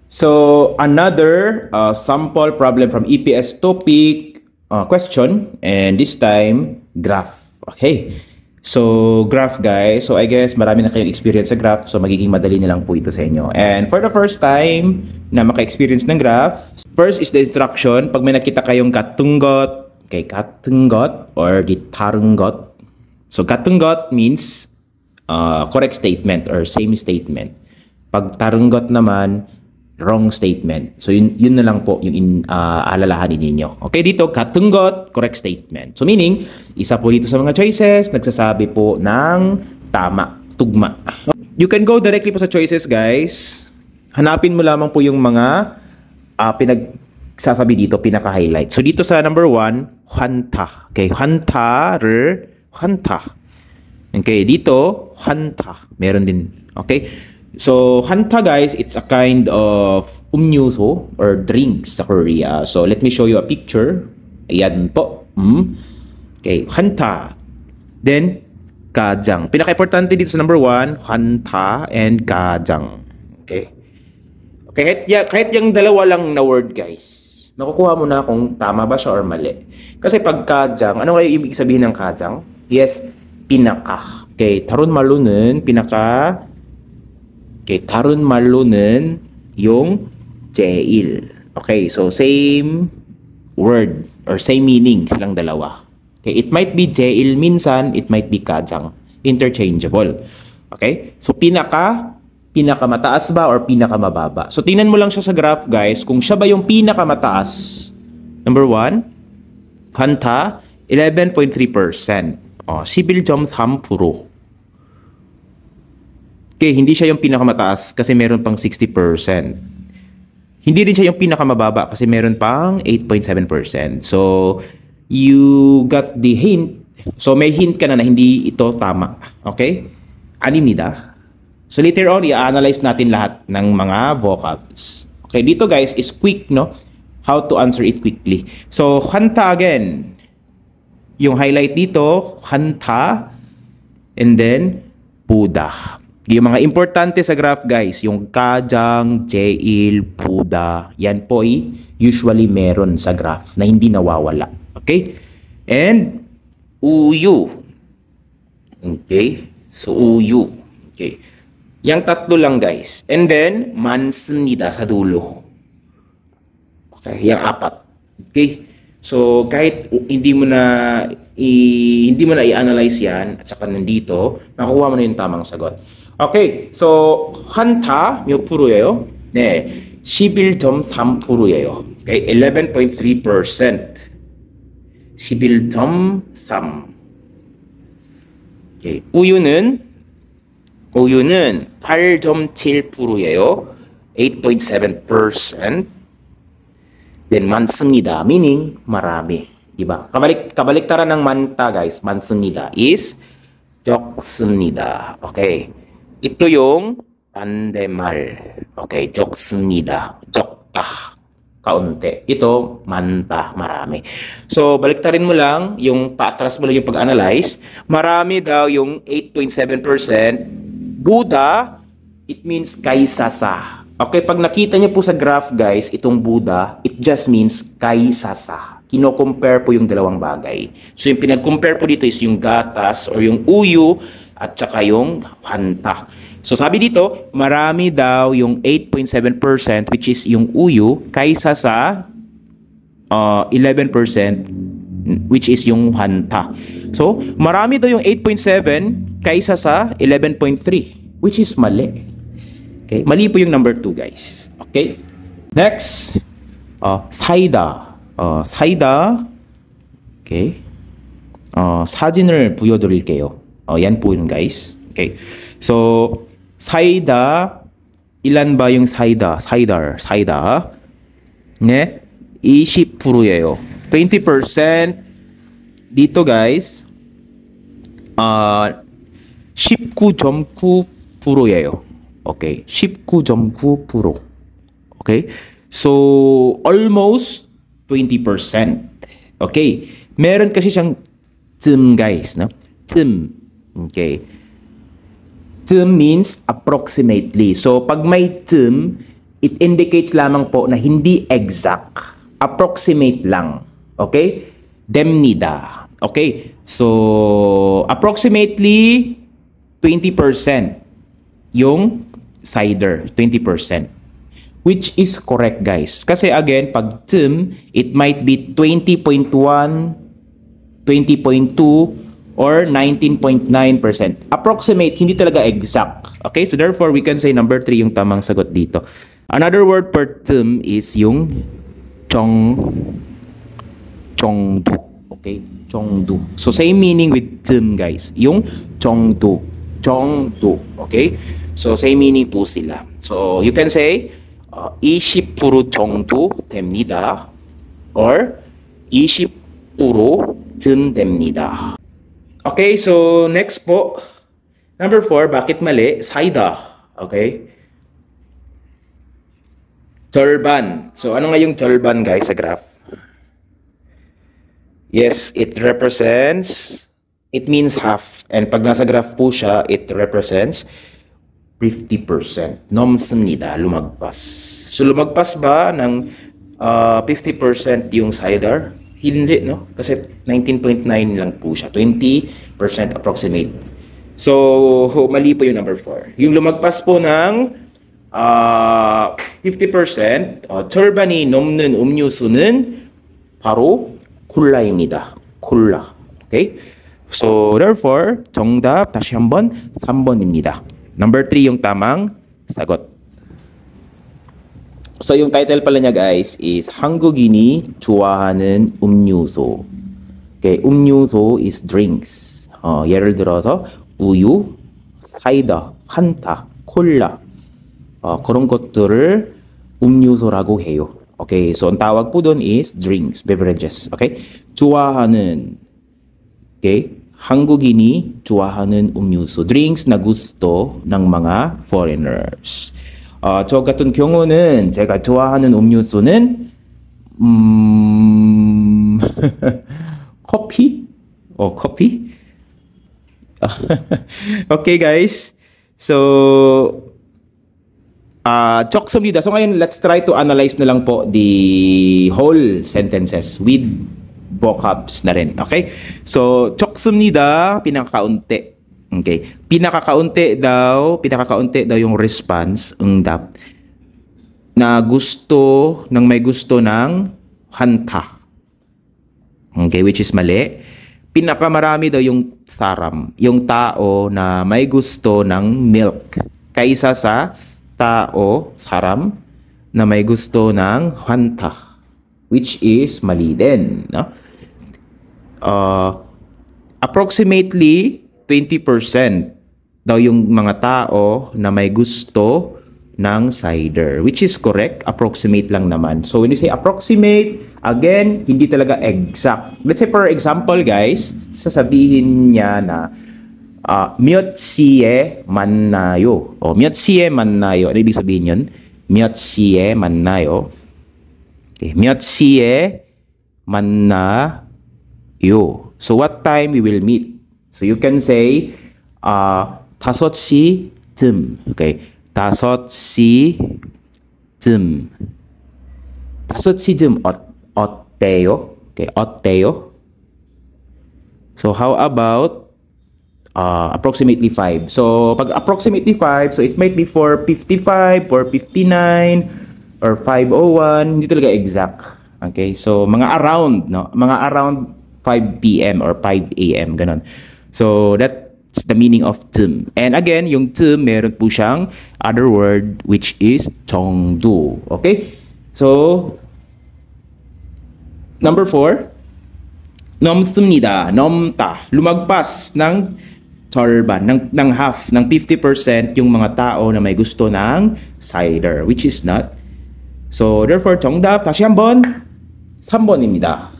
So another sample problem from EPS topic question, and this time graph. Okay. So graph guys, so I guess marami na kayong experience sa graph, so magiging madali na lang po ito sa inyo. And for the first time na maka-experience ng graph, first is the instruction. Pag may nakita kayong katunggot, okay, katunggot or the tarunggot. So katunggot means correct statement or same statement. Pag tarunggot naman, wrong statement. So yun na lang po yung alalahanin ninyo. Okay, dito katunggot, correct statement. So meaning, isa po dito sa mga choices nagsasabi po ng tama, tugma. You can go directly po sa choices guys. Hanapin mo lamang po yung mga pinagsasabi dito, pinaka-highlight. So dito sa number 1, hanta. Okay, hanta를 hanta. Okay, dito hanta. Meron din. Okay? So, hanta guys, it's a kind of umnyuso or drinks sa Korea. So, let me show you a picture. Ayan po. Okay, hanta. Then, kajang. Pinaka-importante dito sa number 1, hanta and kajang. Okay. Okay, kahit yung dalawa lang na word guys, makukuha mo na kung tama ba siya or mali. Kasi pag kajang, ano kaya ibig sabihin ng kajang? Yes, pinaka. Okay, 다른 말로는 pinaka. Okay, 다른 말로는 yung 제일. Okay, so same word or same meaning silang dalawa. Okay, it might be 제일 minsan, it might be kajang. Interchangeable. Okay? So pinakamataas ba or pinakamababa? So tingnan mo lang siya sa graph guys, kung siya ba yung pinakamataas. Number 1, hanta 11.3%. 11.3%. Okay, hindi siya yung pinakamataas kasi meron pang 60%. Hindi rin siya yung pinakamababa kasi meron pang 8.7%. So, you got the hint. So, may hint ka na hindi ito tama. Okay? Alimnida. So, later on, i-analyze natin lahat ng mga vocabs. Okay, dito guys is quick, no? How to answer it quickly. So, hanta again. Yung highlight dito, hanta. And then, Buddha. Yung mga importante sa graph guys, yung kajang, jeil, puda, yan po usually meron sa graph na hindi nawawala. Okay? And uyu. Okay? So uyu. Okay. Yang tatlo lang guys. And then 많습니다 sa dulo. Okay, yang apat. Okay? So kahit hindi mo na i-analyze yan at saka nandito, makuha mo na yung tamang sagot. Okay, so 한타 몇 프로예요? 네, 11.3%예요. Okay, 11.3%. 11.3. Okay, 우유는 8.7%예요. 8.7%. Then 많습니다, meaning marami, diba? Kabaliktaran ng manta guys, 많습니다 is 적습니다. Okay. Ito yung 반대말. Okay, 적습니다. 적다. Kaunti. Ito, manta. Marami. So, baliktarin mo lang, yung paatras mo lang yung pag-analyze. Marami daw yung 8.7%. Buddha, it means kaysa sa. Okay, pag nakita niyo po sa graph guys, itong Buddha, it just means kaysa sa. Kino-compare po yung dalawang bagay. So, yung pinag-compare po dito is yung gatas or yung uyu at saka yung hanta. So sabi dito, marami daw yung 8.7% which is yung uyu kaysa sa 11% which is yung hanta. So marami daw yung 8.7 kaysa sa 11.3 which is mali. Okay, mali po yung number 2 guys. Okay? Next, 사이다. 사이다. Okay. 사진을 보여드릴게요. Yan po yun guys. Okay. So, 사이다. 이lan ba yung 사이다? 사이다. 네. 20%예요. 20% dito guys. 19.9%예요. Okay. 19.9%. Okay. So, almost 20%. Okay. Meron kasi siyang 쯤 guys, no? 쯤. Okay. 쯤 means approximately. So, pag may 쯤, it indicates lamang po na hindi exact, approximate lang. Okay? Demnida. Okay? So, approximately 20% yung cider, 20%. Which is correct, guys. Kasi again, pag term, it might be 20.1, 20.2, or 19.9%. Approximate, hindi talaga exact. Okay? So therefore, we can say number 3 yung tamang sagot dito. Another word per term is yung chongdu. Okay? Chongdu. So same meaning with term, guys. Yung chongdu. Chongdu. Okay? So same meaning po sila. So you can say 20% 정도 됩니다. Or 20%쯤 됩니다. Okay, so next po. Number 4, bakit mali? Cider. Okay? 절반. So ano nga yung 절반, guys, sa graph? Yes, it means half. And pag nasa graph po siya, it represents 50%. 넘습니다. lumagpas. So lumagpas ba ng 50% yung cider? Hindi, no? Kasi 19.9 lang po siya. 20% approximate. So mali po yung number 4. Yung lumagpas po ng 50%, 절반이 넘는 음료수는 바로 콜라입니다. 콜라. Okay? So therefore, 정답 다시 한번 3번입니다. Number 3 yung tamang sagot. So yung title pala niya, guys, is 한국인이 좋아하는 음료수. Okay, 음료수 is drinks. 예를 들어서 우유, 사이다, 한타, 콜라. 그런 것들을 음료수라고 해요. Okay, so ang tawag po doon is drinks, beverages. Okay? 좋아하는. Okay? 한국인이 좋아하는 음료수, drinks na gusto ng mga foreigners. 저 같은 경우는 제가 좋아하는 음료수는 커피? 커피? Okay, guys. So 적습니다. So ngayon, let's try to analyze na lang po the whole sentences with vocabs na rin. Okay? So, 적습니다. pinakakaunti. Okay? Pinakakaunti daw yung response, 응답, na gusto, ng may gusto ng hanta. Okay? Which is mali. Pinakamarami daw yung saram, yung tao na may gusto ng milk. Kaysa sa tao, saram, na may gusto ng hanta. Which is mali din. No? Approximately 20% daw yung mga tao na may gusto ng cider, which is correct. Approximate lang naman. So when you say approximate, again, hindi talaga exact. Let's say for example, guys, sasabihin niya na 몇 시에 만나요. 몇 시에 만나요. Ano ibig sabihin yun? 몇 시에 만나요. Okay. 몇 시에 만나요. So what time we will meet? So you can say 5시쯤. Okay. 5시쯤. 5시쯤 어때요? Okay, 어때요? So how about approximately 5? So pag approximately 5, so it might be 4:55, 4:59, or 5:01, hindi talaga exact. Okay? So mga around, no? Mga around 5 p.m. or 5 a.m. ganon. So that's the meaning of 쯤. And again, yung 쯤 meron po siyang other word which is 정도. Okay? So number 4, 넘습니다. 넘다. lumagpas ng 절반, ng half, ng 50% yung mga tao na may gusto ng cider, which is not. So therefore, 정답 다시 한번 3번입니다.